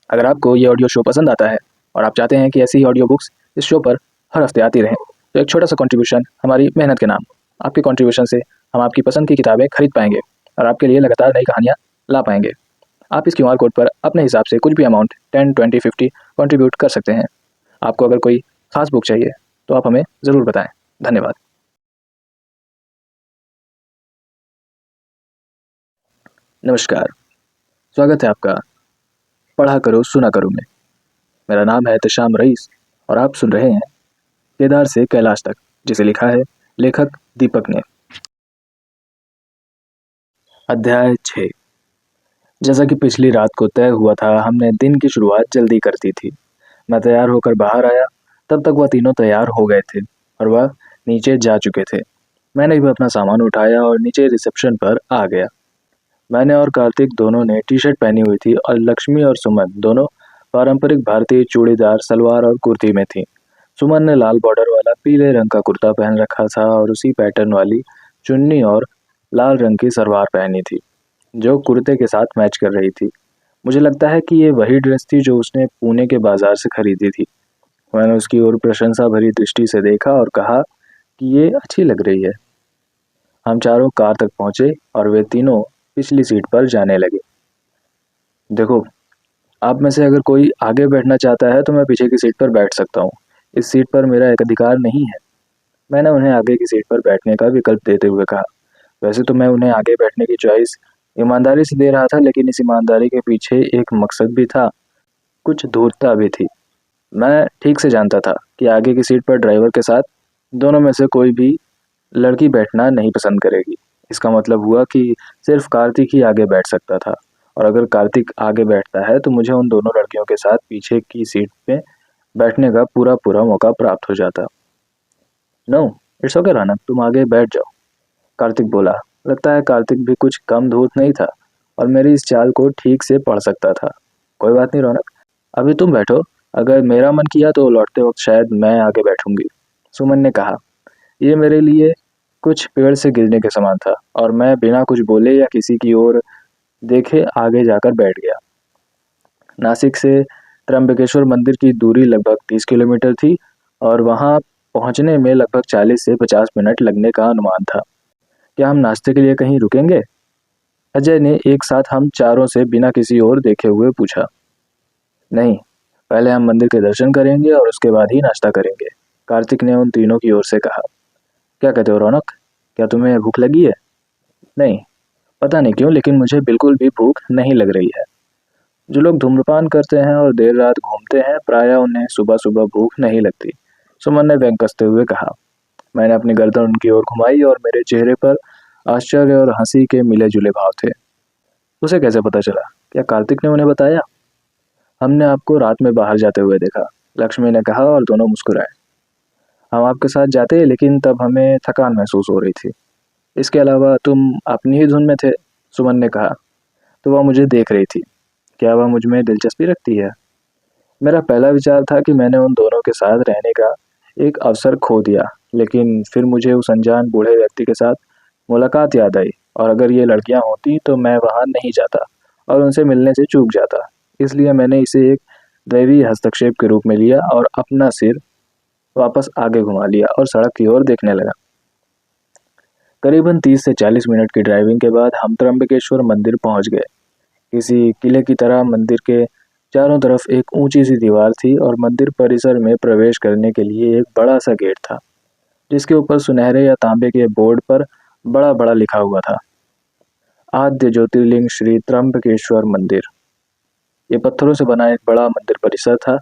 अगर आपको ये ऑडियो शो पसंद आता है और आप चाहते हैं कि ऐसी ही ऑडियो बुक्स इस शो पर हर हफ्ते आती रहें, तो एक छोटा सा कंट्रीब्यूशन हमारी मेहनत के नाम। आपके कंट्रीब्यूशन से हम आपकी पसंद की किताबें खरीद पाएंगे और आपके लिए लगातार नई कहानियाँ ला पाएंगे। आप इस QR कोड पर अपने हिसाब से कुछ भी अमाउंट 10, 20, 50 कंट्रीब्यूट कर सकते हैं। आपको अगर कोई खास बुक चाहिए तो आप हमें ज़रूर बताएं। धन्यवाद। नमस्कार, स्वागत है आपका पढ़ा करो सुना करो में। मेरा नाम है एहतशाम रईस और आप सुन रहे हैं केदार से कैलाश तक, जिसे लिखा है लेखक दीपक ने। अध्याय 6। जैसा कि पिछली रात को तय हुआ था, हमने दिन की शुरुआत जल्दी कर दी थी। मैं तैयार होकर बाहर आया, तब तक वह तीनों तैयार हो गए थे और वह नीचे जा चुके थे। मैंने भी अपना सामान उठाया और नीचे रिसेप्शन पर आ गया। मैंने और कार्तिक दोनों ने टी शर्ट पहनी हुई थी और लक्ष्मी और सुमन दोनों पारंपरिक भारतीय चूड़ीदार सलवार और कुर्ती में थी। सुमन ने लाल बॉर्डर वाला पीले रंग का कुर्ता पहन रखा था और उसी पैटर्न वाली चुन्नी और लाल रंग की सलवार पहनी थी, जो कुर्ते के साथ मैच कर रही थी। मुझे लगता है कि ये वही ड्रेस थी जो उसने पुणे के बाजार से खरीदी थी। मैंने उसकी ओर प्रशंसा भरी दृष्टि से देखा और कहा कि ये अच्छी लग रही है। हम चारों कार तक पहुंचे और वे तीनों पिछली सीट पर जाने लगे। देखो, आप में से अगर कोई आगे बैठना चाहता है तो मैं पीछे की सीट पर बैठ सकता हूँ। इस सीट पर मेरा एक अधिकार नहीं है। मैंने उन्हें आगे की सीट पर बैठने का विकल्प देते हुए कहा। वैसे तो मैं उन्हें आगे बैठने की चॉइस ईमानदारी से दे रहा था, लेकिन इस ईमानदारी के पीछे एक मकसद भी था, कुछ धूर्तता भी थी। मैं ठीक से जानता था कि आगे की सीट पर ड्राइवर के साथ दोनों में से कोई भी लड़की बैठना नहीं पसंद करेगी। इसका मतलब हुआ कि सिर्फ कार्तिक ही आगे बैठ सकता था, और अगर कार्तिक आगे बैठता है तो मुझे उन दोनों लड़कियों के साथ पीछे की सीट पे बैठने का पूरा पूरा मौका प्राप्त हो जाता। नो, इट्स ओके रौनक, तुम आगे बैठ जाओ, कार्तिक बोला। लगता है कार्तिक भी कुछ कम धूर्त नहीं था और मेरी इस चाल को ठीक से पढ़ सकता था। कोई बात नहीं रौनक, अभी तुम बैठो। अगर मेरा मन किया तो लौटते वक्त शायद मैं आगे बैठूंगी, सुमन ने कहा। ये मेरे लिए कुछ पेड़ से गिरने के समान था और मैं बिना कुछ बोले या किसी की ओर देखे आगे जाकर बैठ गया। नासिक से त्र्यंबकेश्वर मंदिर की दूरी लगभग 30 किलोमीटर थी और वहां पहुंचने में लगभग 40 से 50 मिनट लगने का अनुमान था। क्या हम नाश्ते के लिए कहीं रुकेंगे? अजय ने एक साथ हम चारों से बिना किसी ओर देखे हुए पूछा। नहीं, पहले हम मंदिर के दर्शन करेंगे और उसके बाद ही नाश्ता करेंगे, कार्तिक ने उन तीनों की ओर से कहा। क्या कहते हो रौनक, क्या तुम्हें भूख लगी है? नहीं, पता नहीं क्यों, लेकिन मुझे बिल्कुल भी भूख नहीं लग रही है। जो लोग धूम्रपान करते हैं और देर रात घूमते हैं, प्रायः उन्हें सुबह सुबह भूख नहीं लगती, सुमन ने व्यंग कसते हुए कहा। मैंने अपनी गर्दन उनकी ओर घुमाई और मेरे चेहरे पर आश्चर्य और हंसी के मिले जुले भाव थे। उसे कैसे पता चला? क्या कार्तिक ने उन्हें बताया? हमने आपको रात में बाहर जाते हुए देखा, लक्ष्मी ने कहा और दोनों मुस्कुराए। हम आपके साथ जाते, लेकिन तब हमें थकान महसूस हो रही थी। इसके अलावा तुम अपनी ही धुन में थे, सुमन ने कहा। तो वह मुझे देख रही थी। क्या वह मुझ में दिलचस्पी रखती है? मेरा पहला विचार था कि मैंने उन दोनों के साथ रहने का एक अवसर खो दिया, लेकिन फिर मुझे उस अनजान बूढ़े व्यक्ति के साथ मुलाकात याद आई, और अगर ये लड़कियां होती तो मैं वहां नहीं जाता और उनसे मिलने से चूक जाता। इसलिए मैंने इसे एक दैवीय हस्तक्षेप के रूप में लिया और अपना सिर वापस आगे घुमा लिया और सड़क की ओर देखने लगा। करीबन 30 से 40 मिनट की ड्राइविंग के बाद हम त्र्यंबकेश्वर मंदिर पहुंच गए। किसी किले की तरह मंदिर के चारों तरफ एक ऊंची सी दीवार थी और मंदिर परिसर में प्रवेश करने के लिए एक बड़ा सा गेट था, जिसके ऊपर सुनहरे या तांबे के बोर्ड पर बड़ा बड़ा लिखा हुआ था, आद्य ज्योतिर्लिंग श्री त्र्यंबकेश्वर मंदिर। ये पत्थरों से बना एक बड़ा मंदिर परिसर था।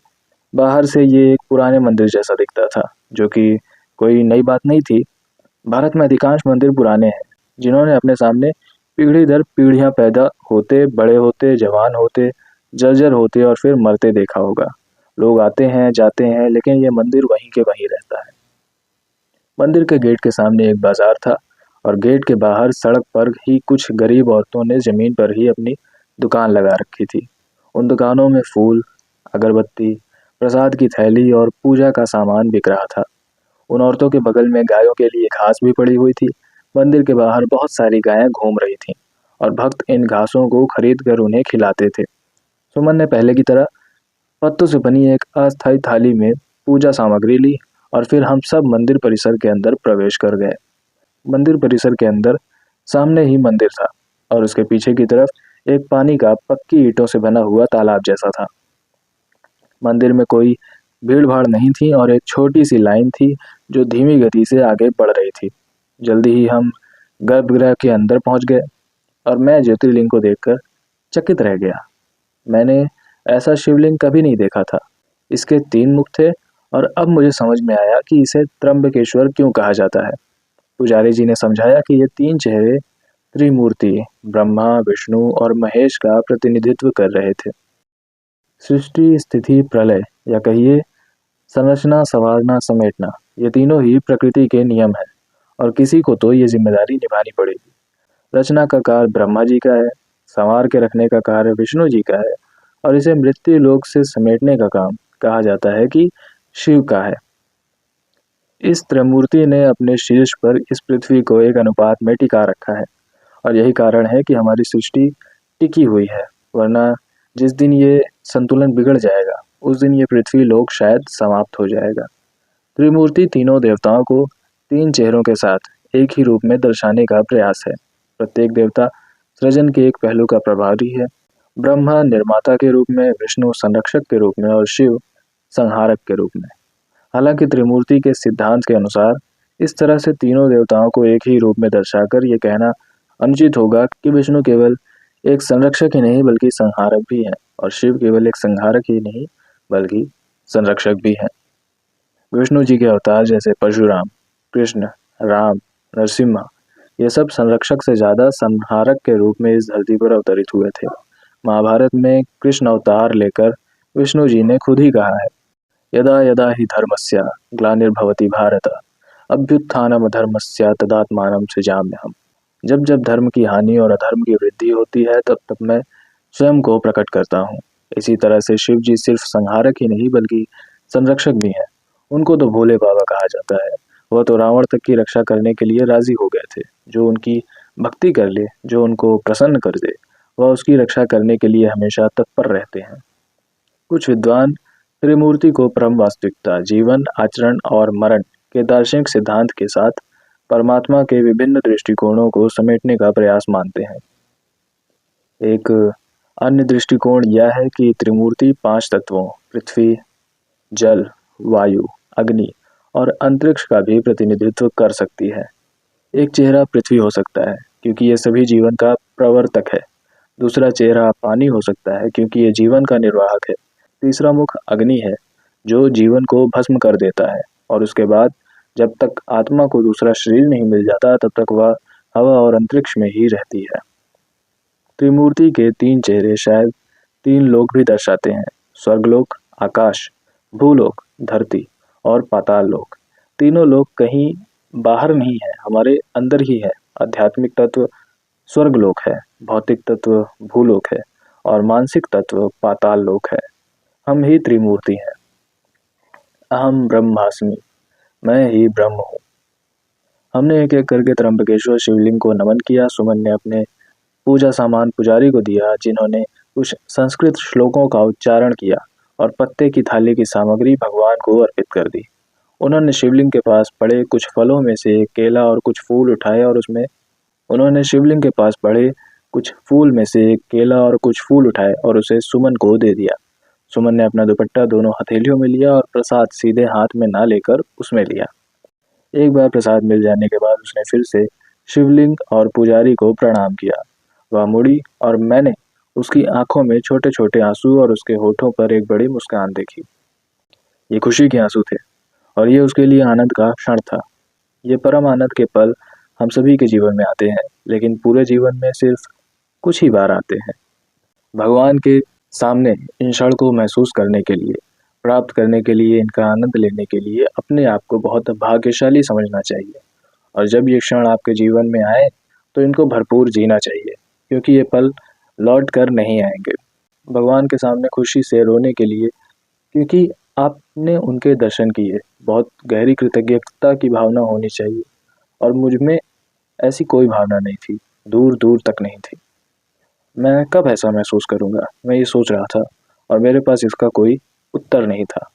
बाहर से ये एक पुराने मंदिर जैसा दिखता था, जो कि कोई नई बात नहीं थी। भारत में अधिकांश मंदिर पुराने हैं, जिन्होंने अपने सामने पीढ़ी दर पीढ़ियां पैदा होते, बड़े होते, जवान होते, जर्जर होते और फिर मरते देखा होगा। लोग आते हैं, जाते हैं, लेकिन ये मंदिर वहीं के वहीं रहता है। मंदिर के गेट के सामने एक बाजार था और गेट के बाहर सड़क पर ही कुछ गरीब औरतों ने जमीन पर ही अपनी दुकान लगा रखी थी। उन दुकानों में फूल, अगरबत्ती, प्रसाद की थैली और पूजा का सामान बिक रहा था। उन औरतों के बगल में गायों के लिए घास भी पड़ी हुई थी। मंदिर के बाहर बहुत सारी गायें घूम रही थीं और भक्त इन घासों को खरीद कर उन्हें खिलाते थे। सुमन ने पहले की तरह पत्तों से बनी एक अस्थायी थाली में पूजा सामग्री ली और फिर हम सब मंदिर परिसर के अंदर प्रवेश कर गए। मंदिर परिसर के अंदर सामने ही मंदिर था और उसके पीछे की तरफ एक पानी का पक्की ईंटों से बना हुआ तालाब जैसा था। मंदिर में कोई भीड़ भाड़ नहीं थी और एक छोटी सी लाइन थी जो धीमी गति से आगे बढ़ रही थी। जल्दी ही हम गर्भगृह के अंदर पहुंच गए और मैं ज्योतिर्लिंग को देखकर चकित रह गया। मैंने ऐसा शिवलिंग कभी नहीं देखा था। इसके 3 मुख थे और अब मुझे समझ में आया कि इसे त्र्यंबकेश्वर क्यों कहा जाता है। पुजारी जी ने समझाया कि ये 3 चेहरे त्रिमूर्ति ब्रह्मा, विष्णु और महेश का प्रतिनिधित्व कर रहे थे। सृष्टि, स्थिति, प्रलय या कहिए संरचना, संवारना, समेटना, ये तीनों ही प्रकृति के नियम हैं और किसी को तो ये जिम्मेदारी निभानी पड़ेगी। रचना का कार्य ब्रह्मा जी का है, संवार के रखने का कार्य विष्णु जी का है और इसे मृत्यु लोक से समेटने का काम कहा जाता है कि शिव का है। इस त्रिमूर्ति ने अपने शीर्ष पर इस पृथ्वी को एक अनुपात में टिका रखा है और यही कारण है कि हमारी सृष्टि टिकी हुई है, वरना जिस दिन ये संतुलन बिगड़ जाएगा उस दिन ये पृथ्वी लोक शायद समाप्त हो जाएगा। त्रिमूर्ति तीनों देवताओं को 3 चेहरों के साथ एक ही रूप में दर्शाने का प्रयास है। प्रत्येक देवता सृजन के एक पहलू का प्रभारी है। ब्रह्मा निर्माता के रूप में, विष्णु संरक्षक के रूप में और शिव संहारक के रूप में। हालांकि त्रिमूर्ति के सिद्धांत के अनुसार इस तरह से तीनों देवताओं को एक ही रूप में दर्शाकर ये कहना अनुचित होगा कि विष्णु केवल एक संरक्षक ही नहीं बल्कि संहारक भी हैं और शिव केवल एक संहारक ही नहीं बल्कि संरक्षक भी हैं। विष्णु जी के अवतार जैसे परशुराम, कृष्ण, राम, नरसिम्हा ये सब संरक्षक से ज्यादा संहारक के रूप में इस धरती पर अवतरित हुए थे। महाभारत में कृष्ण अवतार लेकर विष्णु जी ने खुद ही कहा है, यदा यदा हि धर्मस्य ग्लानिर्भवति भारत अभ्युत्थानम धर्मस्य तदात्मानं सृजाम्यहम्। जब जब धर्म की हानि और अधर्म की वृद्धि होती है तब तब मैं स्वयं को प्रकट करता हूँ। इसी तरह से शिव जी सिर्फ संहारक ही नहीं बल्कि संरक्षक भी हैं। उनको तो भोले बाबा कहा जाता है। वह तो रावण तक की रक्षा करने के लिए राजी हो गए थे। जो उनकी भक्ति कर ले, जो उनको प्रसन्न कर दे, वह उसकी रक्षा करने के लिए हमेशा तत्पर रहते हैं। कुछ विद्वान त्रिमूर्ति को परम वास्तविकता, जीवन, आचरण और मरण के दार्शनिक सिद्धांत के साथ परमात्मा के विभिन्न दृष्टिकोणों को समेटने का प्रयास मानते हैं। एक अन्य दृष्टिकोण यह है कि त्रिमूर्ति 5 तत्वों पृथ्वी, जल, वायु, अग्नि और अंतरिक्ष का भी प्रतिनिधित्व कर सकती है। एक चेहरा पृथ्वी हो सकता है क्योंकि ये सभी जीवन का प्रवर्तक है। दूसरा चेहरा पानी हो सकता है क्योंकि ये जीवन का निर्वाहक है। तीसरा मुख अग्नि है जो जीवन को भस्म कर देता है और उसके बाद जब तक आत्मा को दूसरा शरीर नहीं मिल जाता तब तक वह हवा और अंतरिक्ष में ही रहती है। त्रिमूर्ति के 3 चेहरे शायद 3 लोक भी दर्शाते हैं, स्वर्गलोक, आकाश, भूलोक, धरती और पाताल लोक। तीनों लोक कहीं बाहर नहीं है, हमारे अंदर ही है। आध्यात्मिक तत्व स्वर्गलोक है, भौतिक तत्व भूलोक है और मानसिक तत्व पाताल लोक है। हम ही त्रिमूर्ति हैं। अहम ब्रह्मास्मि, मैं ही ब्रह्म हूँ। हमने एक एक करके त्र्यंबकेश्वर शिवलिंग को नमन किया। सुमन ने अपने पूजा सामान पुजारी को दिया जिन्होंने कुछ संस्कृत श्लोकों का उच्चारण किया और पत्ते की थाली की सामग्री भगवान को अर्पित कर दी। उन्होंने शिवलिंग के पास पड़े कुछ फलों में से एक केला और कुछ फूल उठाए और उसे सुमन को दे दिया। सुमन ने अपना दुपट्टा दोनों हथेलियों में लिया और प्रसाद सीधे हाथ में ना लेकर उसमें लिया। एक बार प्रसाद मिल जाने के बाद उसने फिर से शिवलिंग और पुजारी को प्रणाम किया। वह मुड़ी और मैंने उसकी आंखों में छोटे छोटे आंसू और उसके होठों पर एक बड़ी मुस्कान देखी। ये खुशी के आंसू थे और ये उसके लिए आनंद का क्षण था। ये परम आनंद के पल हम सभी के जीवन में आते हैं, लेकिन पूरे जीवन में सिर्फ कुछ ही बार आते हैं। भगवान के सामने इन क्षण को महसूस करने के लिए, प्राप्त करने के लिए, इनका आनंद लेने के लिए अपने आप को बहुत भाग्यशाली समझना चाहिए और जब ये क्षण आपके जीवन में आए तो इनको भरपूर जीना चाहिए क्योंकि ये पल लौट कर नहीं आएंगे। भगवान के सामने खुशी से रोने के लिए क्योंकि आपने उनके दर्शन किए, बहुत गहरी कृतज्ञता की भावना होनी चाहिए और मुझ में ऐसी कोई भावना नहीं थी, दूर दूर तक नहीं थी। मैं कब ऐसा महसूस करूंगा, मैं ये सोच रहा था और मेरे पास इसका कोई उत्तर नहीं था।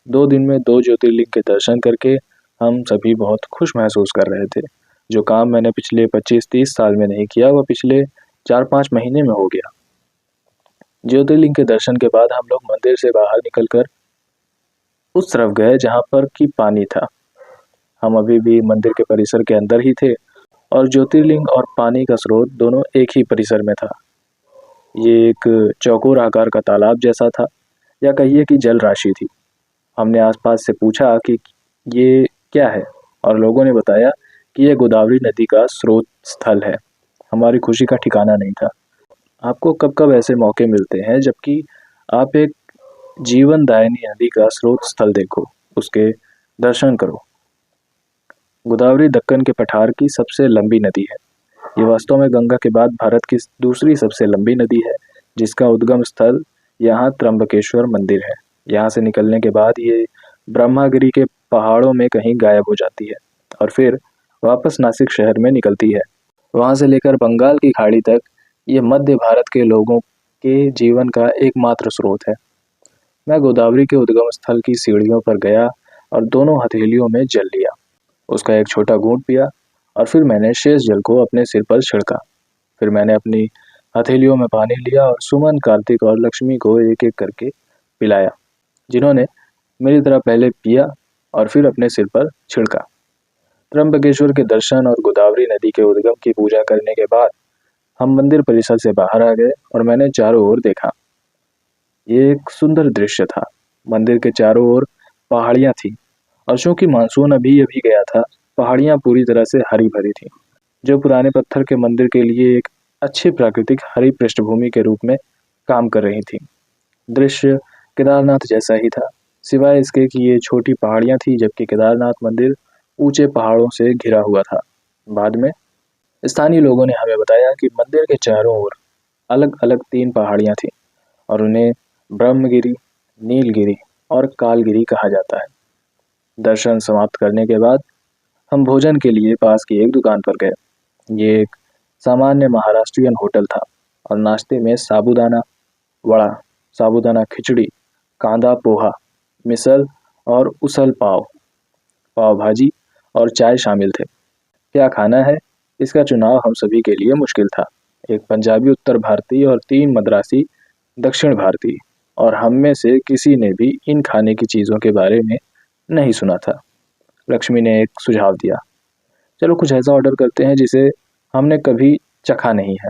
2 दिन में 2 ज्योतिर्लिंग के दर्शन करके हम सभी बहुत खुश महसूस कर रहे थे। जो काम मैंने पिछले 25-30 साल में नहीं किया, वह पिछले 4-5 महीने में हो गया। ज्योतिर्लिंग के दर्शन के बाद हम लोग मंदिर से बाहर निकलकर उस तरफ गए जहाँ पर कि पानी था। हम अभी भी मंदिर के परिसर के अंदर ही थे और ज्योतिर्लिंग और पानी का स्रोत दोनों एक ही परिसर में था। ये एक चौकोर आकार का तालाब जैसा था, या कहिए कि जल राशि थी। हमने आसपास से पूछा कि ये क्या है, और लोगों ने बताया कि यह गोदावरी नदी का स्रोत स्थल है। हमारी खुशी का ठिकाना नहीं था। आपको कब कब ऐसे मौके मिलते हैं जबकि आप एक जीवनदायिनी नदी का स्रोत स्थल देखो, उसके दर्शन करो। गोदावरी दक्कन के पठार की सबसे लंबी नदी है। ये वास्तव में गंगा के बाद भारत की दूसरी सबसे लंबी नदी है, जिसका उद्गम स्थल यहाँ त्र्यंबकेश्वर मंदिर है। यहाँ से निकलने के बाद ये ब्रह्मागिरी के पहाड़ों में कहीं गायब हो जाती है और फिर वापस नासिक शहर में निकलती है। वहाँ से लेकर बंगाल की खाड़ी तक ये मध्य भारत के लोगों के जीवन का एकमात्र स्रोत है। मैं गोदावरी के उद्गम स्थल की सीढ़ियों पर गया और दोनों हथेलियों में जल लिया। उसका एक छोटा घूंट पिया और फिर मैंने शेष जल को अपने सिर पर छिड़का। फिर मैंने अपनी हथेलियों में पानी लिया और सुमन, कार्तिक और लक्ष्मी को एक एक करके पिलाया, जिन्होंने मेरी तरह पहले पिया और फिर अपने सिर पर छिड़का। त्र्यंबकेश्वर के दर्शन और गोदावरी नदी के उद्गम की पूजा करने के बाद हम मंदिर परिसर से बाहर आ गए और मैंने चारों ओर देखा। ये एक सुंदर दृश्य था। मंदिर के चारों ओर पहाड़ियां थी और चूंकि मानसून अभी अभी गया था, पहाड़ियां पूरी तरह से हरी भरी थी, जो पुराने पत्थर के मंदिर के लिए एक अच्छी प्राकृतिक हरी पृष्ठभूमि के रूप में काम कर रही थी। दृश्य केदारनाथ जैसा ही था, सिवाय इसके कि ये छोटी पहाड़ियां थी, जबकि केदारनाथ मंदिर ऊंचे पहाड़ों से घिरा हुआ था। बाद में स्थानीय लोगों ने हमें बताया कि मंदिर के चारों ओर अलग अलग 3 पहाड़ियां थीं और उन्हें ब्रह्मगिरी, नीलगिरी और कालगिरी कहा जाता है। दर्शन समाप्त करने के बाद हम भोजन के लिए पास की एक दुकान पर गए। ये एक सामान्य महाराष्ट्रियन होटल था और नाश्ते में साबूदाना वड़ा, साबूदाना खिचड़ी, कांदा पोहा, मिसल और उसल पाव, पाव भाजी और चाय शामिल थे। क्या खाना है, इसका चुनाव हम सभी के लिए मुश्किल था। एक पंजाबी उत्तर भारतीय और 3 मद्रासी दक्षिण भारतीय, और हम में से किसी ने भी इन खाने की चीज़ों के बारे में नहीं सुना था। लक्ष्मी ने एक सुझाव दिया, चलो कुछ ऐसा ऑर्डर करते हैं जिसे हमने कभी चखा नहीं है।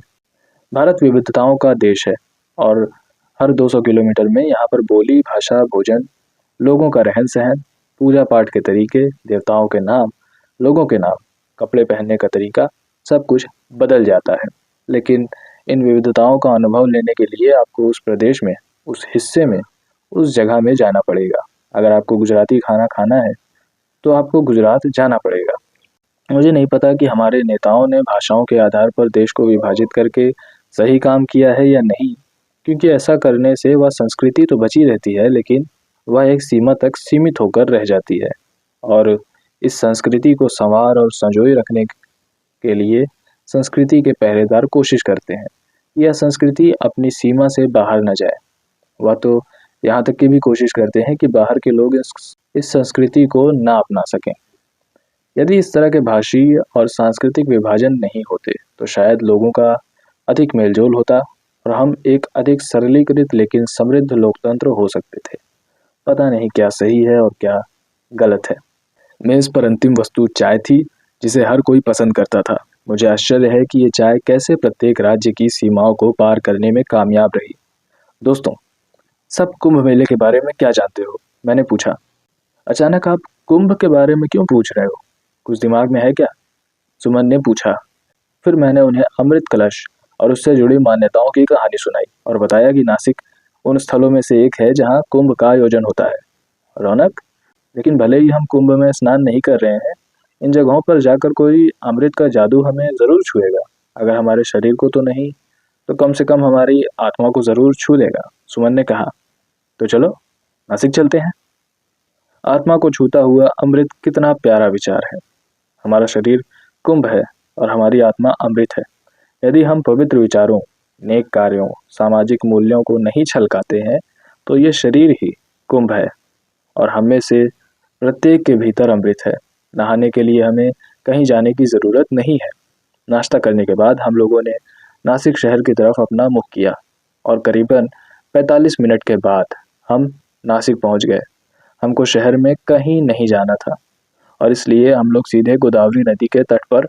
भारत विविधताओं का देश है और हर 200 किलोमीटर में यहाँ पर बोली, भाषा, भोजन, लोगों का रहन सहन, पूजा पाठ के तरीके, देवताओं के नाम, लोगों के नाम, कपड़े पहनने का तरीका, सब कुछ बदल जाता है। लेकिन इन विविधताओं का अनुभव लेने के लिए आपको उस प्रदेश में, उस हिस्से में, उस जगह में जाना पड़ेगा। अगर आपको गुजराती खाना खाना है तो आपको गुजरात जाना पड़ेगा। मुझे नहीं पता कि हमारे नेताओं ने भाषाओं के आधार पर देश को विभाजित करके सही काम किया है या नहीं, क्योंकि ऐसा करने से वह संस्कृति तो बची रहती है, लेकिन वह एक सीमा तक सीमित होकर रह जाती है। और इस संस्कृति को संवार और संजोए रखने के लिए संस्कृति के पहरेदार कोशिश करते हैं। यह संस्कृति अपनी सीमा से बाहर न जाए। वह तो यहाँ तक की भी कोशिश करते हैं कि बाहर के लोग इस संस्कृति को ना अपना सकें। यदि इस तरह के भाषीय और सांस्कृतिक विभाजन नहीं होते तो शायद लोगों का अधिक मेलजोल होता और हम एक अधिक सरलीकृत लेकिन समृद्ध लोकतंत्र हो सकते थे। पता नहीं क्या सही है और क्या गलत है। मेज पर अंतिम वस्तु चाय थी, जिसे हर कोई पसंद करता था। मुझे आश्चर्य है कि ये चाय कैसे प्रत्येक राज्य की सीमाओं को पार करने में कामयाब रही। दोस्तों, सब कुंभ मेले के बारे में क्या जानते हो? मैंने पूछा। अचानक आप कुंभ के बारे में क्यों पूछ रहे हो? कुछ दिमाग में है क्या? सुमन ने पूछा। फिर मैंने उन्हें अमृत कलश और उससे जुड़ी मान्यताओं की कहानी सुनाई और बताया कि नासिक उन स्थलों में से एक है जहां कुंभ का आयोजन होता है। रौनक, लेकिन भले ही हम कुंभ में स्नान नहीं कर रहे हैं, इन जगहों पर जाकर कोई अमृत का जादू हमें ज़रूर छुएगा। अगर हमारे शरीर को तो नहीं, तो कम से कम हमारी आत्मा को ज़रूर छू लेगा, सुमन ने कहा। तो चलो नासिक चलते हैं। आत्मा को छूता हुआ अमृत कितना प्यारा विचार है। हमारा शरीर कुंभ है और हमारी आत्मा अमृत है। यदि हम पवित्र विचारों, नेक कार्यों, सामाजिक मूल्यों को नहीं छलकाते हैं तो ये शरीर ही कुंभ है और हम में से प्रत्येक के भीतर अमृत है। नहाने के लिए हमें कहीं जाने की ज़रूरत नहीं है। नाश्ता करने के बाद हम लोगों ने नासिक शहर की तरफ अपना मुख किया और करीबन 45 मिनट के बाद हम नासिक पहुंच गए। हमको शहर में कहीं नहीं जाना था और इसलिए हम लोग सीधे गोदावरी नदी के तट पर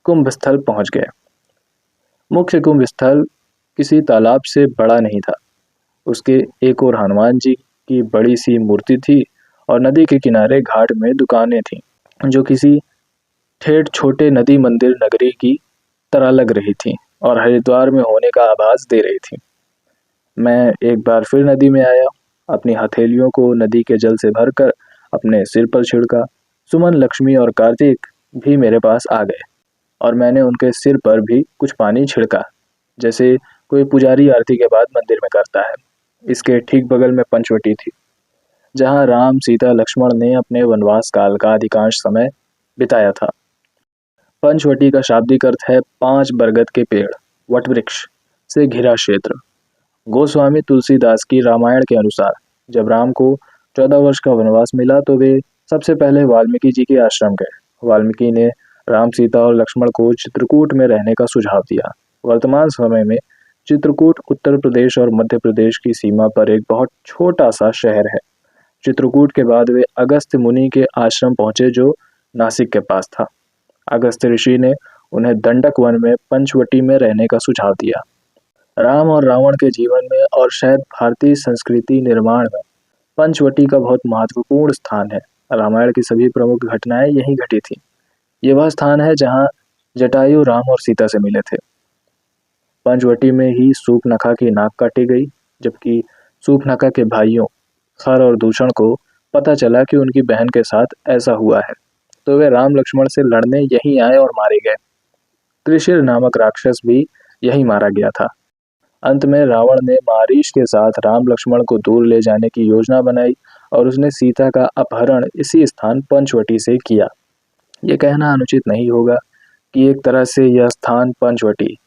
कुंभ स्थल पहुंच गए। मुख्य कुंभ स्थल किसी तालाब से बड़ा नहीं था। उसके एक ओर हनुमान जी की बड़ी सी मूर्ति थी और नदी के किनारे घाट में दुकानें थीं जो किसी ठेठ छोटे नदी मंदिर नगरी की तरह लग रही थीं और हरिद्वार में होने का आभास दे रही थीं। मैं एक बार फिर नदी में आया, अपनी हथेलियों को नदी के जल से भरकर अपने सिर पर छिड़का। सुमन, लक्ष्मी और कार्तिक भी मेरे पास आ गए और मैंने उनके सिर पर भी कुछ पानी छिड़का, जैसे कोई पुजारी आरती के बाद मंदिर में करता है। इसके ठीक बगल में पंचवटी थी, जहाँ राम, सीता, लक्ष्मण ने अपने वनवास काल का अधिकांश समय बिताया था। पंचवटी का शाब्दिक अर्थ है 5 बरगद के पेड़, वटवृक्ष से घिरा क्षेत्र। गोस्वामी तुलसीदास की रामायण के अनुसार जब राम को 14 वर्ष का वनवास मिला तो वे सबसे पहले वाल्मीकि जी के आश्रम गए। वाल्मीकि ने राम, सीता और लक्ष्मण को चित्रकूट में रहने का सुझाव दिया। वर्तमान समय में चित्रकूट उत्तर प्रदेश और मध्य प्रदेश की सीमा पर एक बहुत छोटा सा शहर है। चित्रकूट के बाद वे अगस्त्य मुनि के आश्रम पहुंचे जो नासिक के पास था। अगस्त्य ऋषि ने उन्हें दंडक वन में पंचवटी में रहने का सुझाव दिया। राम और रावण के जीवन में और शायद भारतीय संस्कृति निर्माण में पंचवटी का बहुत महत्वपूर्ण स्थान है। रामायण की सभी प्रमुख घटनाएं यहीं घटी थी। ये वह स्थान है जहां जटायु राम और सीता से मिले थे। पंचवटी में ही सूर्पनखा की नाक काटी गई, जबकि सूर्पनखा के भाइयों खर और दूषण को पता चला कि उनकी बहन के साथ ऐसा हुआ है, तो वे राम लक्ष्मण से लड़ने यहीं आए और मारे गए। त्रिशिर नामक राक्षस भी यहीं मारा गया था। अंत में रावण ने मारीच के साथ राम लक्ष्मण को दूर ले जाने की योजना बनाई और उसने सीता का अपहरण इसी स्थान पंचवटी से किया। ये कहना अनुचित नहीं होगा कि एक तरह से यह स्थान पंचवटी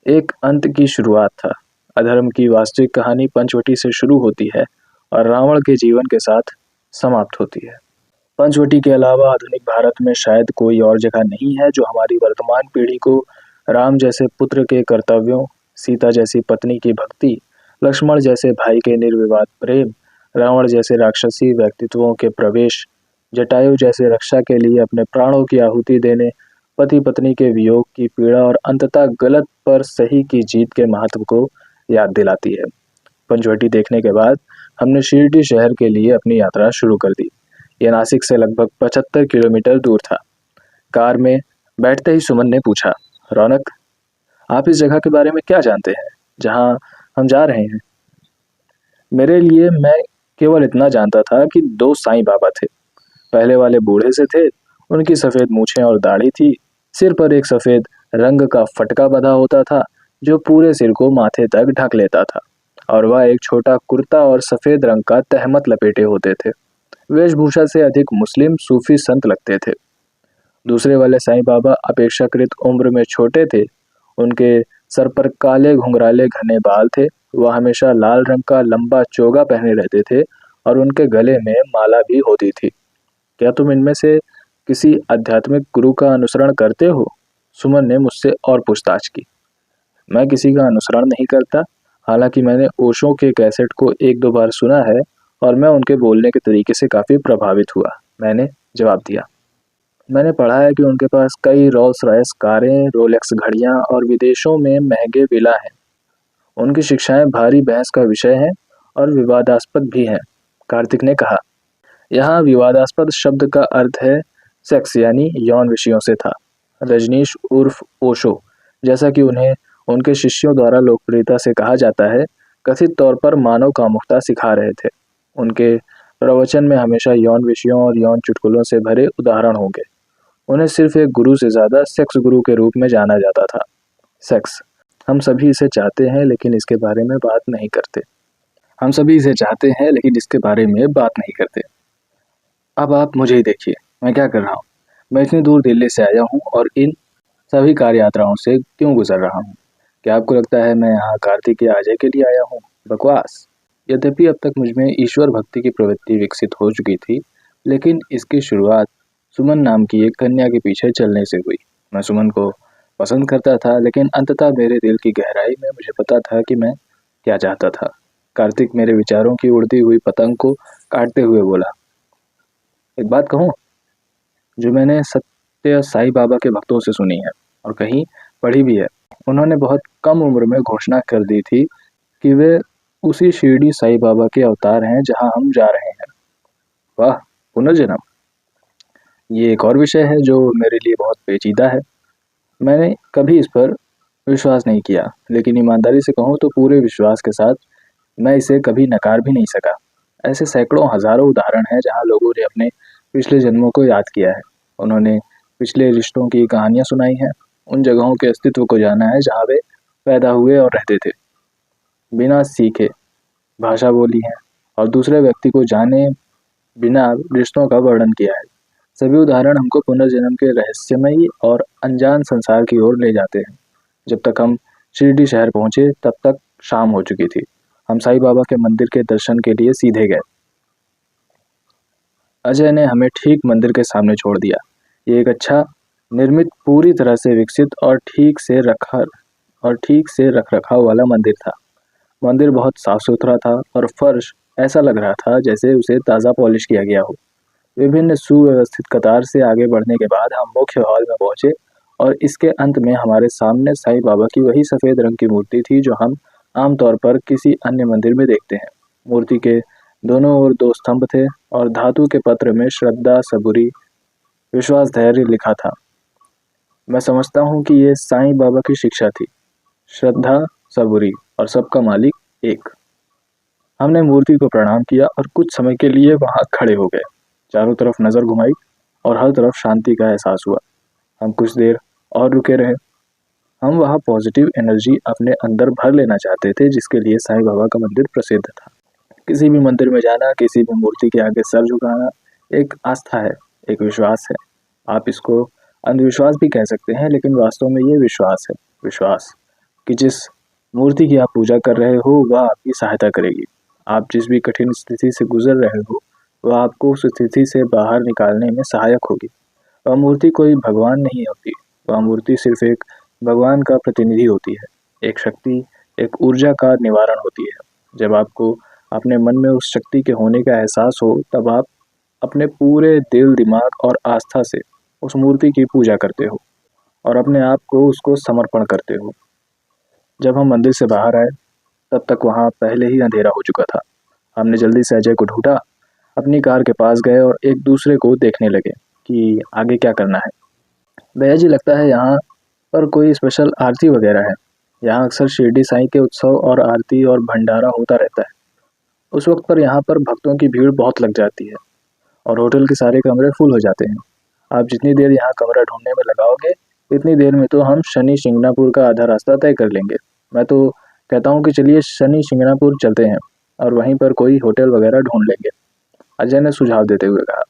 एक अंत की शुरुआत था। अधर्म की वास्तविक कहानी पंचवटी से शुरू होती है और रावण के जीवन के साथ समाप्त होती है। पंचवटी के अलावा आधुनिक भारत में शायद कोई और जगह नहीं है जो हमारी वर्तमान पीढ़ी को राम जैसे पुत्र के कर्तव्यों, सीता जैसी पत्नी की भक्ति, लक्ष्मण जैसे भाई के निर्विवाद प्रेम, रावण जैसे राक्षसी व्यक्तित्वों के प्रवेश, जटायु जैसे रक्षा के लिए अपने प्राणों की आहुति देने, पति पत्नी के वियोग की पीड़ा और अंततः गलत पर सही की जीत के महत्व को याद दिलाती है। पंचवटी देखने के बाद हमने शिरडी शहर के लिए अपनी यात्रा शुरू कर दी। यह नासिक से लगभग 75 किलोमीटर दूर था। कार में बैठते ही सुमन ने पूछा, रौनक, आप इस जगह के बारे में क्या जानते हैं जहां हम जा रहे हैं? मेरे लिए मैं केवल इतना जानता था कि 2 साईं बाबा थे। पहले वाले बूढ़े से थे, उनकी सफ़ेद मूछें और दाढ़ी थी। सिर पर एक सफ़ेद रंग का फटका बंधा होता था जो पूरे सिर को माथे तक ढक लेता था और वह एक छोटा कुर्ता और सफ़ेद रंग का तहमत लपेटे होते थे। वेशभूषा से अधिक मुस्लिम सूफी संत लगते थे। दूसरे वाले साईं बाबा अपेक्षाकृत उम्र में छोटे थे। उनके सर पर काले घुंघराले घने बाल थे। वह हमेशा लाल रंग का लंबा चोगा पहने रहते थे और उनके गले में माला भी होती थी। क्या तुम इनमें से किसी आध्यात्मिक गुरु का अनुसरण करते हो? सुमन ने मुझसे और पूछताछ की। मैं किसी का अनुसरण नहीं करता, हालांकि मैंने ओशो के कैसेट को 1-2 बार सुना है और मैं उनके बोलने के तरीके से काफ़ी प्रभावित हुआ, मैंने जवाब दिया। मैंने पढ़ा है कि उनके पास कई रोल्स रॉयस कारें, रोलेक्स घड़ियां और विदेशों में महंगे विला हैं। उनकी शिक्षाएं भारी बहस का विषय हैं और विवादास्पद भी हैं, कार्तिक ने कहा। यहाँ विवादास्पद शब्द का अर्थ है सेक्स यानी यौन विषयों से था। रजनीश उर्फ ओशो, जैसा कि उन्हें उनके शिष्यों द्वारा लोकप्रियता से कहा जाता है, कथित तौर पर मानव कामुकता सिखा रहे थे। उनके प्रवचन में हमेशा यौन विषयों और यौन चुटकुलों से भरे उदाहरण होंगे। उन्हें सिर्फ एक गुरु से ज़्यादा सेक्स गुरु के रूप में जाना जाता था। सेक्स, हम सभी इसे चाहते हैं लेकिन इसके बारे में बात नहीं करते। हम सभी इसे चाहते हैं लेकिन इसके बारे में बात नहीं करते। अब आप मुझे ही देखिए, मैं क्या कर रहा हूँ। मैं इतनी दूर दिल्ली से आया हूँ और इन सभी कार यात्राओं से क्यों गुजर रहा हूँ? क्या आपको लगता है मैं यहाँ कार्तिक या अजय के लिए आया हूँ? बकवास। यद्यपि अब तक मुझमें ईश्वर भक्ति की प्रवृत्ति विकसित हो चुकी थी, लेकिन इसकी शुरुआत सुमन नाम की एक कन्या के पीछे चलने से हुई। मैं सुमन को पसंद करता था, लेकिन अंततः मेरे दिल की गहराई में मुझे पता था कि मैं क्या चाहता था। कार्तिक मेरे विचारों की उड़ती हुई पतंग को काटते हुए बोला, एक बात कहूँ जो मैंने सत्य साईं बाबा के भक्तों से सुनी है और कहीं पढ़ी भी है। उन्होंने बहुत कम उम्र में घोषणा कर दी थी कि वे उसी शिरडी साईं बाबा के अवतार हैं जहां हम जा रहे हैं। वाह! पुनर्जन्म! ये एक और विषय है जो मेरे लिए बहुत पेचीदा है। मैंने कभी इस पर विश्वास नहीं किया, लेकिन ईमानदारी से कहूँ तो पूरे विश्वास के साथ मैं इसे कभी नकार भी नहीं सका। ऐसे सैकड़ों हज़ारों उदाहरण हैं जहाँ लोगों ने अपने पिछले जन्मों को याद किया है। उन्होंने पिछले रिश्तों की कहानियाँ सुनाई हैं, उन जगहों के अस्तित्व को जाना है जहाँ वे पैदा हुए और रहते थे, बिना सीखे भाषा बोली है और दूसरे व्यक्ति को जाने बिना रिश्तों का वर्णन किया है। सभी उदाहरण हमको पुनर्जन्म के रहस्यमयी और अनजान संसार की ओर ले जाते हैं। जब तक हम शिरडी शहर पहुंचे तब तक शाम हो चुकी थी। हम साईं बाबा के मंदिर के दर्शन के लिए सीधे गए। अजय ने हमें ठीक मंदिर के सामने छोड़ दिया। ये एक अच्छा निर्मित, पूरी तरह से विकसित और ठीक से रख रखाव वाला मंदिर था। मंदिर बहुत साफ सुथरा था और फर्श ऐसा लग रहा था जैसे उसे ताज़ा पॉलिश किया गया हो। विभिन्न सुव्यवस्थित कतार से आगे बढ़ने के बाद हम मुख्य हॉल में पहुंचे और इसके अंत में हमारे सामने साईं बाबा की वही सफ़ेद रंग की मूर्ति थी जो हम आमतौर पर किसी अन्य मंदिर में देखते हैं। मूर्ति के दोनों ओर दो स्तंभ थे और धातु के पत्र में श्रद्धा, सबूरी, विश्वास, धैर्य लिखा था। मैं समझता हूँ कि ये साईं बाबा की शिक्षा थी, श्रद्धा, सबूरी और सबका मालिक एक। हमने मूर्ति को प्रणाम किया और कुछ समय के लिए वहां खड़े हो गए। चारों तरफ नजर घुमाई और हर तरफ शांति का एहसास हुआ। हम कुछ देर और रुके रहे। हम वहाँ पॉजिटिव एनर्जी अपने अंदर भर लेना चाहते थे जिसके लिए साईं बाबा का मंदिर प्रसिद्ध था। किसी भी मंदिर में जाना, किसी भी मूर्ति के आगे सर झुकाना एक आस्था है, एक विश्वास है। आप इसको अंधविश्वास भी कह सकते हैं, लेकिन वास्तव में ये विश्वास है। विश्वास कि जिस मूर्ति की आप पूजा कर रहे हो वह आपकी सहायता करेगी। आप जिस भी कठिन स्थिति से गुजर रहे हो वह आपको उस स्थिति से बाहर निकालने में सहायक होगी। वह मूर्ति कोई भगवान नहीं होती, वह मूर्ति सिर्फ एक भगवान का प्रतिनिधि होती है, एक शक्ति, एक ऊर्जा का निवारण होती है। जब आपको अपने मन में उस शक्ति के होने का एहसास हो तब आप अपने पूरे दिल, दिमाग और आस्था से उस मूर्ति की पूजा करते हो और अपने आप को उसको समर्पण करते हो। जब हम मंदिर से बाहर आए तब तक वहाँ पहले ही अंधेरा हो चुका था। हमने जल्दी से अजय को ढूंढा, अपनी कार के पास गए और एक दूसरे को देखने लगे कि आगे क्या करना है। भैया जी, लगता है यहाँ पर कोई स्पेशल आरती वगैरह है। यहाँ अक्सर शिरडी साईं के उत्सव और आरती और भंडारा होता रहता है। उस वक्त पर यहाँ पर भक्तों की भीड़ बहुत लग जाती है और होटल के सारे कमरे फुल हो जाते हैं। आप जितनी देर यहाँ कमरा ढूंढने में लगाओगे इतनी देर में तो हम शनि शिंगणापुर का आधा रास्ता तय कर लेंगे। मैं तो कहता हूँ कि चलिए शनि शिंगणापुर चलते हैं और वहीं पर कोई होटल वगैरह ढूंढ लेंगे, अजय ने सुझाव देते हुए कहा।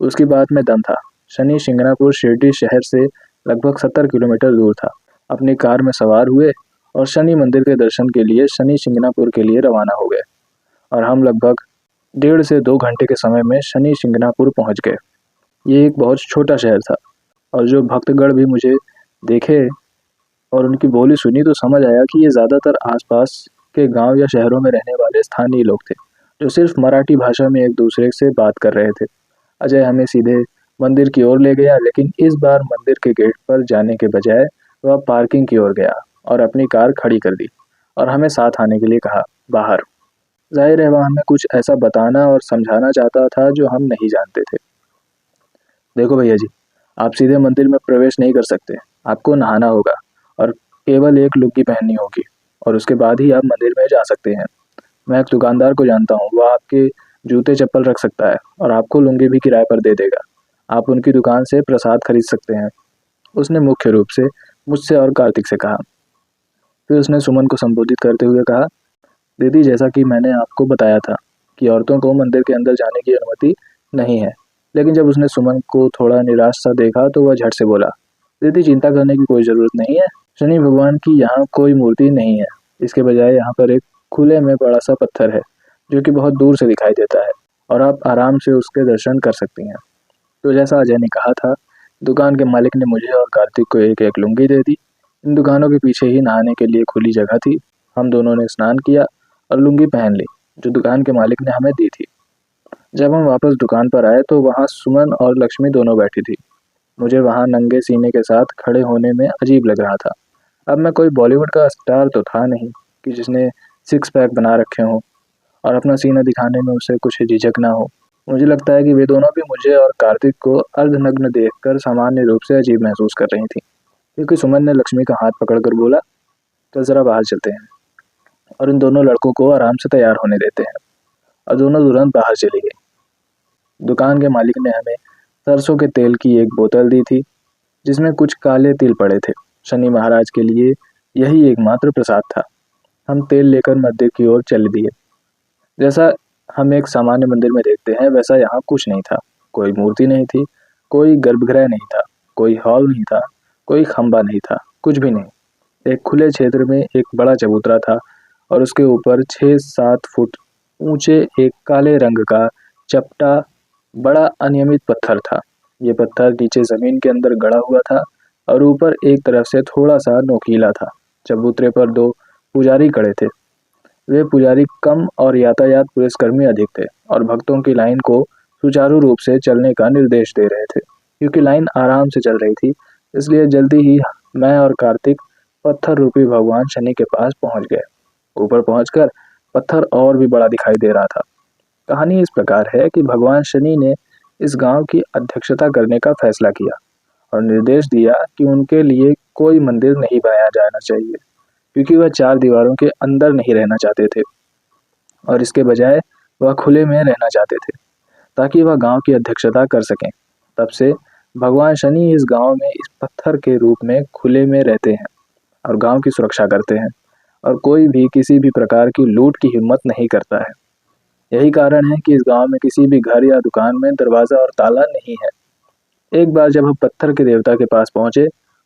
उसकी बात में दम था। शनि शिंगणापुर शिरडी शहर से लगभग 70 किलोमीटर दूर था। अपनी कार में सवार हुए और शनि मंदिर के दर्शन के लिए शनि शिंगणापुर के लिए रवाना हो गए और हम लगभग 1.5 से 2 घंटे के समय में शनि शिंगणापुर पहुंच गए। ये एक बहुत छोटा शहर था और जो भक्तगण भी मुझे देखे और उनकी बोली सुनी तो समझ आया कि ये ज़्यादातर आसपास के गांव या शहरों में रहने वाले स्थानीय लोग थे जो सिर्फ मराठी भाषा में एक दूसरे से बात कर रहे थे। अजय हमें सीधे मंदिर की ओर ले गया, लेकिन इस बार मंदिर के गेट पर जाने के बजाय वह पार्किंग की ओर गया और अपनी कार खड़ी कर दी और हमें साथ आने के लिए कहा। बाहर जाहिर है वह हमें कुछ ऐसा बताना और समझाना चाहता था जो हम नहीं जानते थे। देखो भैया जी, आप सीधे मंदिर में प्रवेश नहीं कर सकते। आपको नहाना होगा और केवल एक लुंगी पहननी होगी और उसके बाद ही आप मंदिर में जा सकते हैं। मैं एक दुकानदार को जानता हूँ, वह आपके जूते चप्पल रख सकता है और आपको लुंगी भी किराए पर दे देगा। आप उनकी दुकान से प्रसाद खरीद सकते हैं, उसने मुख्य रूप से मुझसे और कार्तिक से कहा। फिर उसने सुमन को संबोधित करते हुए कहा, दीदी, जैसा कि मैंने आपको बताया था कि औरतों को मंदिर के अंदर जाने की अनुमति नहीं है। लेकिन जब उसने सुमन को थोड़ा निराश सा देखा तो वह झट से बोला, दीदी, चिंता करने की कोई ज़रूरत नहीं है। शनि भगवान की यहाँ कोई मूर्ति नहीं है। इसके बजाय यहाँ पर एक खुले में बड़ा सा पत्थर है जो कि बहुत दूर से दिखाई देता है और आप आराम से उसके दर्शन कर सकती हैं। तो जैसा अजय ने कहा था, दुकान के मालिक ने मुझे और कार्तिक को एक एक लुंगी दे दी। इन दुकानों के पीछे ही नहाने के लिए खुली जगह थी। हम दोनों ने स्नान किया और लुंगी पहन ली, जो दुकान के मालिक ने हमें दी थी। जब हम वापस दुकान पर आए तो वहाँ सुमन और लक्ष्मी दोनों बैठी थी। मुझे वहाँ नंगे सीने के साथ खड़े होने में अजीब लग रहा था। अब मैं कोई बॉलीवुड का स्टार तो था नहीं कि जिसने सिक्स पैक बना रखे हों और अपना सीना दिखाने में उसे कुछ झिझक ना हो। मुझे लगता है कि वे दोनों भी मुझे और कार्तिक को अर्धनग्न देखकर सामान्य रूप से अजीब महसूस कर रही थी, क्योंकि सुमन ने लक्ष्मी का हाथ पकड़कर बोला, चल जरा बाहर चलते हैं और इन दोनों लड़कों को आराम से तैयार होने देते हैं। और दोनों तुरंत बाहर चली गई। दुकान के मालिक ने हमें सरसों के तेल की एक बोतल दी थी, जिसमें कुछ काले तिल पड़े थे। शनि महाराज के लिए यही एकमात्र प्रसाद था। हम तेल लेकर मंदिर की ओर चल दिए। जैसा हम एक सामान्य मंदिर में देखते हैं, वैसा यहाँ कुछ नहीं था। कोई मूर्ति नहीं थी, कोई गर्भगृह नहीं था, कोई हॉल नहीं था, कोई खंबा नहीं था, कुछ भी नहीं। एक खुले क्षेत्र में एक बड़ा चबूतरा था और उसके ऊपर 6-7 फुट ऊंचे एक काले रंग का चपटा बड़ा अनियमित पत्थर था। ये पत्थर नीचे जमीन के अंदर गड़ा हुआ था और ऊपर एक तरफ से थोड़ा सा नोकीला था। चबूतरे पर 2 पुजारी खड़े थे। वे पुजारी कम और यातायात पुलिसकर्मी अधिक थे और भक्तों की लाइन को सुचारू रूप से चलने का निर्देश दे रहे थे। क्योंकि लाइन आराम से चल रही थी, इसलिए जल्दी ही मैं और कार्तिक पत्थर रूपी भगवान शनि के पास पहुंच गए। ऊपर पहुंचकर पत्थर और भी बड़ा दिखाई दे रहा था। कहानी इस प्रकार है कि भगवान शनि ने इस गांव की अध्यक्षता करने का फैसला किया और निर्देश दिया कि उनके लिए कोई मंदिर नहीं बनाया जाना चाहिए, क्योंकि वह 4 दीवारों के अंदर नहीं रहना चाहते थे और इसके बजाय वह खुले में रहना चाहते थे, ताकि वह गांव की अध्यक्षता कर सकें। तब से भगवान शनि इस गांव में इस पत्थर के रूप में खुले में रहते हैं और गांव की सुरक्षा करते हैं और कोई भी किसी भी प्रकार की लूट की हिम्मत नहीं करता है। यही कारण है कि इस गांव में किसी भी घर या दुकान में दरवाजा और ताला नहीं है। एक बार जब हम पत्थर के देवता के पास पहुंचे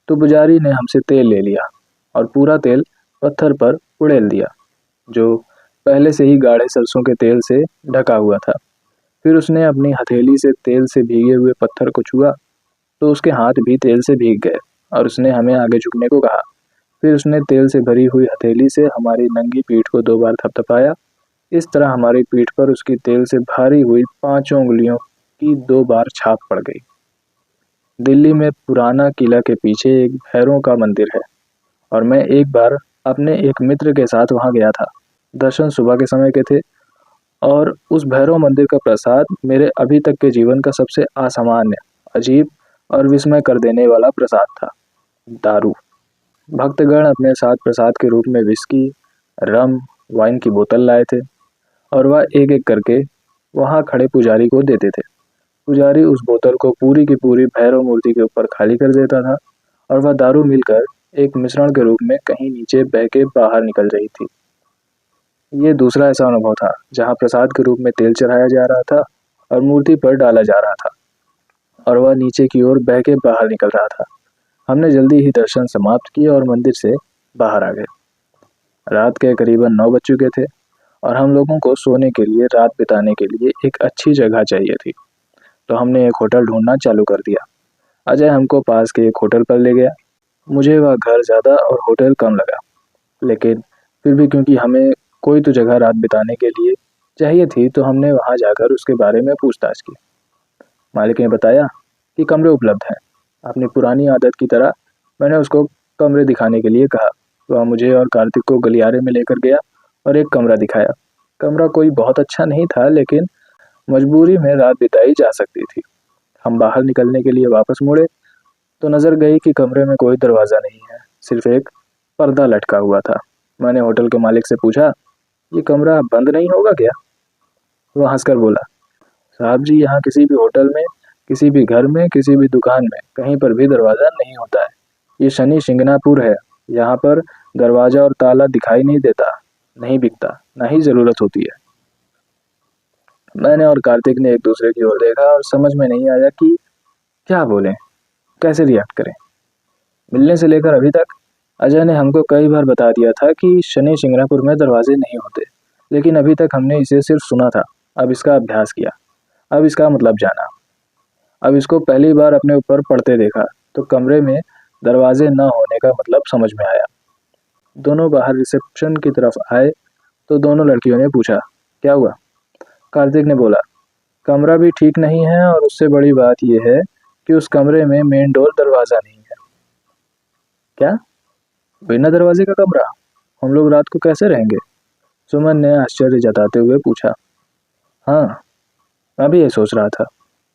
तो पुजारी ने हमसे तेल ले लिया और पूरा तेल पत्थर पर उड़ेल दिया, जो पहले से ही गाढ़े सरसों के तेल से ढका हुआ था। फिर उसने अपनी हथेली से तेल से भीगे हुए पत्थर को छुआ तो उसके हाथ भी तेल से भीग गए और उसने हमें आगे झुकने को कहा। फिर उसने तेल से भरी हुई हथेली से हमारी नंगी पीठ को 2 बार थपथपाया। इस तरह हमारी पीठ पर उसकी तेल से भारी हुई 5 उंगलियों की 2 बार छाप पड़ गई। दिल्ली में पुराना किला के पीछे एक भैरों का मंदिर है और मैं एक बार अपने एक मित्र के साथ वहां गया था। दर्शन सुबह के समय के थे और उस भैरव मंदिर का प्रसाद मेरे अभी तक के जीवन का सबसे असामान्य, अजीब और विस्मय कर देने वाला प्रसाद था। दारू। भक्तगण अपने साथ प्रसाद के रूप में विस्की, रम, वाइन की बोतल लाए थे और वह एक एक करके वहां खड़े पुजारी को देते थे। पुजारी उस बोतल को पूरी की पूरी भैरव मूर्ति के ऊपर खाली कर देता था और वह दारू मिलकर एक मिश्रण के रूप में कहीं नीचे बह के बाहर निकल रही थी। ये दूसरा ऐसा अनुभव था जहां प्रसाद के रूप में तेल चढ़ाया जा रहा था और मूर्ति पर डाला जा रहा था और वह नीचे की ओर बह के बाहर निकल रहा था। हमने जल्दी ही दर्शन समाप्त किए और मंदिर से बाहर आ गए। रात के करीबन 9 बज चुके थे और हम लोगों को सोने के लिए, रात बिताने के लिए एक अच्छी जगह चाहिए थी। तो हमने एक होटल ढूंढना चालू कर दिया। अजय हमको पास के एक होटल पर ले गया। मुझे वह घर ज़्यादा और होटल कम लगा, लेकिन फिर भी क्योंकि हमें कोई तो जगह रात बिताने के लिए चाहिए थी, तो हमने वहां जाकर उसके बारे में पूछताछ की। मालिक ने बताया कि कमरे उपलब्ध हैं। अपनी पुरानी आदत की तरह मैंने उसको कमरे दिखाने के लिए कहा। वह मुझे और कार्तिक को गलियारे में लेकर गया और एक कमरा दिखाया। कमरा कोई बहुत अच्छा नहीं था, लेकिन मजबूरी में रात बिताई जा सकती थी। हम बाहर निकलने के लिए वापस मुड़े तो नजर गई कि कमरे में कोई दरवाज़ा नहीं है, सिर्फ एक पर्दा लटका हुआ था। मैंने होटल के मालिक से पूछा, ये कमरा बंद नहीं होगा क्या? वह हंसकर बोला, साहब जी, यहाँ किसी भी होटल में, किसी भी घर में, किसी भी दुकान में कहीं पर भी दरवाज़ा नहीं होता है। ये शनि शिंगणापुर है। यहाँ पर दरवाज़ा और ताला दिखाई नहीं देता, नहीं बिकता, ना ही ज़रूरत होती है। मैंने और कार्तिक ने एक दूसरे की ओर देखा और समझ में नहीं आया कि क्या बोलें, कैसे रिएक्ट करें। मिलने से लेकर अभी तक अजय ने हमको कई बार बता दिया था कि शनि शिंगणापुर में दरवाजे नहीं होते, लेकिन अभी तक हमने इसे सिर्फ सुना था। अब इसका अभ्यास किया, अब इसका मतलब जाना, अब इसको पहली बार अपने ऊपर पढ़ते देखा तो कमरे में दरवाजे न होने का मतलब समझ में आया। दोनों बाहर रिसेप्शन की तरफ आए तो दोनों लड़कियों ने पूछा, क्या हुआ? कार्तिक ने बोला, कमरा भी ठीक नहीं है और उससे बड़ी बात यह है कि उस कमरे में मेन डोर दरवाज़ा नहीं है। क्या? बिना दरवाजे का कमरा? हम लोग रात को कैसे रहेंगे? सुमन ने आश्चर्य जताते हुए पूछा। हाँ, मैं भी ये सोच रहा था,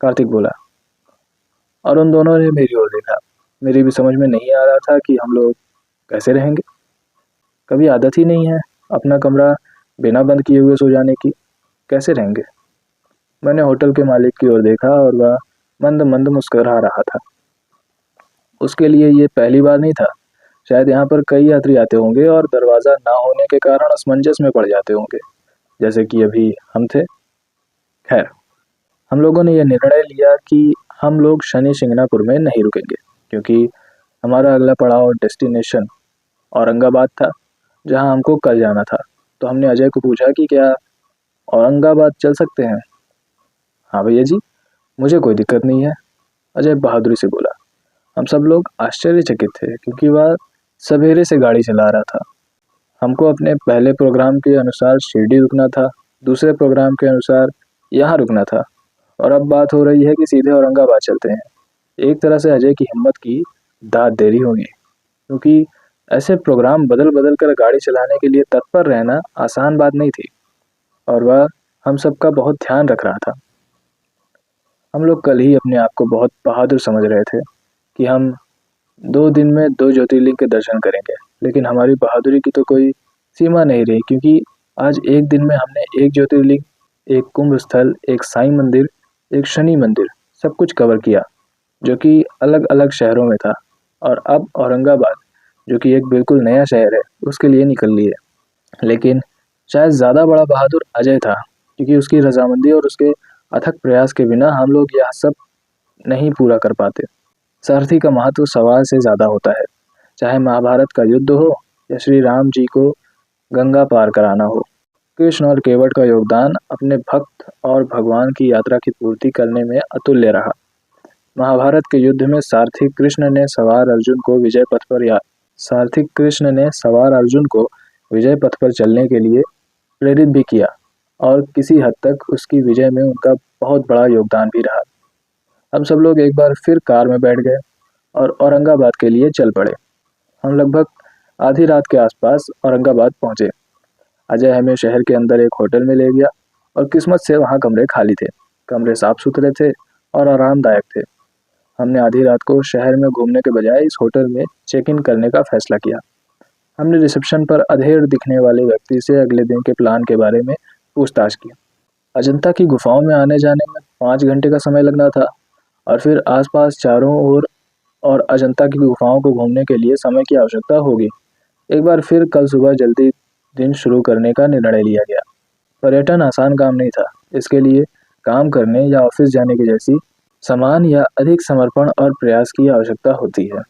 कार्तिक बोला। और उन दोनों ने मेरी ओर देखा। मेरी भी समझ में नहीं आ रहा था कि हम लोग कैसे रहेंगे। कभी आदत ही नहीं है अपना कमरा बिना बंद किए हुए सो जाने की। कैसे रहेंगे? मैंने होटल के मालिक की ओर देखा और वह मंद मंद मुस्कुरा रहा था। उसके लिए ये पहली बार नहीं था। शायद यहाँ पर कई यात्री आते होंगे और दरवाज़ा ना होने के कारण असमंजस में पड़ जाते होंगे, जैसे कि अभी हम थे। खैर, हम लोगों ने यह निर्णय लिया कि हम लोग शनि शिंगणापुर में नहीं रुकेंगे, क्योंकि हमारा अगला पड़ाव डेस्टिनेशन औरंगाबाद था, जहाँ हमको कल जाना था। तो हमने अजय को पूछा कि क्या औरंगाबाद चल सकते हैं? हाँ भैया जी, मुझे कोई दिक्कत नहीं है, अजय बहादुरी से बोला। हम सब लोग आश्चर्यचकित थे क्योंकि वह सवेरे से गाड़ी चला रहा था। हमको अपने पहले प्रोग्राम के अनुसार शिरडी रुकना था, दूसरे प्रोग्राम के अनुसार यहाँ रुकना था, और अब बात हो रही है कि सीधे औरंगाबाद चलते हैं। एक तरह से अजय की हिम्मत की दाद दे रही होगी, क्योंकि ऐसे प्रोग्राम बदल बदल कर गाड़ी चलाने के लिए तत्पर रहना आसान बात नहीं थी, और वह हम सबका बहुत ध्यान रख रहा था। हम लोग कल ही अपने आप को बहुत बहादुर समझ रहे थे कि हम 2 दिन में 2 ज्योतिर्लिंग के दर्शन करेंगे, लेकिन हमारी बहादुरी की तो कोई सीमा नहीं रही, क्योंकि आज एक दिन में हमने एक ज्योतिर्लिंग, एक कुंभ स्थल, एक साईं मंदिर, एक शनि मंदिर, सब कुछ कवर किया, जो कि अलग अलग शहरों में था। और अब औरंगाबाद, जो कि एक बिल्कुल नया शहर है, उसके लिए निकल लिए। लेकिन शायद ज़्यादा बड़ा बहादुर अजय था, क्योंकि उसकी रजामंदी और उसके अथक प्रयास के बिना हम लोग यह सब नहीं पूरा कर पाते। सारथी का महत्व सवाल से ज़्यादा होता है, चाहे महाभारत का युद्ध हो या श्री राम जी को गंगा पार कराना हो। कृष्ण और केवट का योगदान अपने भक्त और भगवान की यात्रा की पूर्ति करने में अतुल्य रहा। महाभारत के युद्ध में सारथी कृष्ण ने सवार अर्जुन को विजय पथ पर चलने के लिए प्रेरित भी किया, और किसी हद तक उसकी विजय में उनका बहुत बड़ा योगदान भी रहा। हम सब लोग एक बार फिर कार में बैठ गए और औरंगाबाद के लिए चल पड़े। हम लगभग आधी रात के आसपास औरंगाबाद पहुंचे। अजय हमें शहर के अंदर एक होटल में ले गया, और किस्मत से वहाँ कमरे खाली थे। कमरे साफ सुथरे थे और आरामदायक थे। हमने आधी रात को शहर में घूमने के बजाय इस होटल में चेक इन करने का फैसला किया। हमने रिसेप्शन पर अधेड़ दिखने वाले व्यक्ति से अगले दिन के प्लान के बारे में पूछताछ की। अजंता की गुफाओं में आने जाने में 5 घंटे का समय लगना था, और फिर आसपास चारों ओर और अजंता की गुफाओं को घूमने के लिए समय की आवश्यकता होगी। एक बार फिर कल सुबह जल्दी दिन शुरू करने का निर्णय लिया गया। पर्यटन आसान काम नहीं था। इसके लिए काम करने या ऑफिस जाने की जैसी समान या अधिक समर्पण और प्रयास की आवश्यकता होती है।